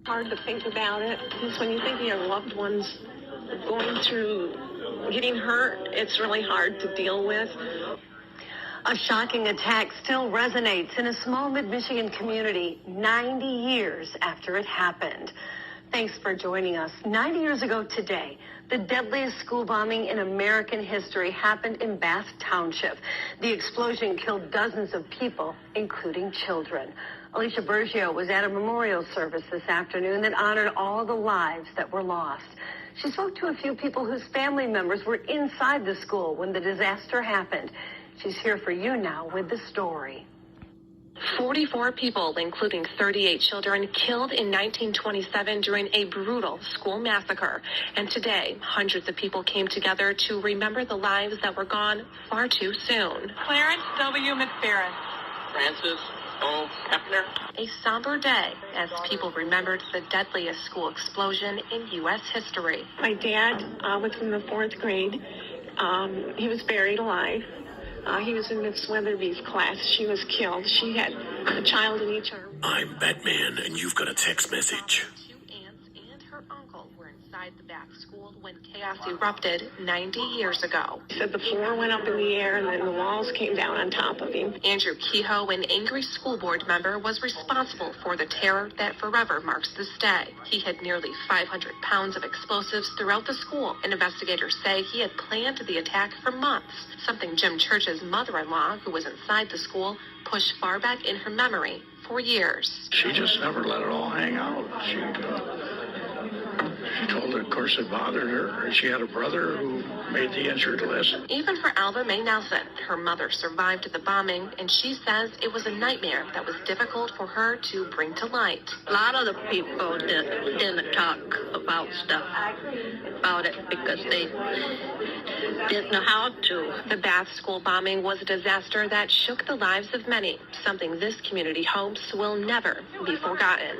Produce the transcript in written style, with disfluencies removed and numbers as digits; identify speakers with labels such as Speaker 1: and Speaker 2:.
Speaker 1: Hard to think about it, because when you think of your loved ones going through getting hurt, it's really hard to deal with.
Speaker 2: A shocking attack still resonates in a small mid-Michigan community 90 years after it happened. Thanks for joining us. 90 years ago today, the deadliest school bombing in American history happened in Bath Township. The explosion killed dozens of people, including children. Alicia Bergio was at a memorial service this afternoon that honored all the lives that were lost. She spoke to a few people whose family members were inside the school when the disaster happened. She's here for you now with the story.
Speaker 3: 44 people, including 38 children, killed in 1927 during a brutal school massacre. And today, hundreds of people came together to remember the lives that were gone far too soon.
Speaker 4: Clarence W. McFerrin.
Speaker 5: Francis O. Hefner.
Speaker 3: A somber day as people remembered the deadliest school explosion in U.S. history.
Speaker 1: My dad was in the 4th grade. He was buried alive. He was in Miss Weatherby's class. She was killed. She had a child in each arm.
Speaker 6: I'm Batman, and you've got a text message.
Speaker 3: Two aunts and her uncle were inside the Bath school when chaos erupted 90 years ago.
Speaker 1: He said the floor went up in the air and then the walls came down on top of him.
Speaker 3: Andrew Kehoe, an angry school board member, was responsible for the terror that forever marks this day. He had nearly 500 pounds of explosives throughout the school, and investigators say he had planned the attack for months, something Jim Church's mother-in-law, who was inside the school, pushed far back in her memory for years.
Speaker 7: She just never let it all hang out. She told her, of course, it bothered her. She had a brother who made the injured list.
Speaker 3: Even for Alva Mae Nelson, her mother survived the bombing, and she says it was a nightmare that was difficult for her to bring to light.
Speaker 8: A lot of the people didn't talk about it because they didn't know how to.
Speaker 3: The Bath school bombing was a disaster that shook the lives of many, something this community hopes will never be forgotten.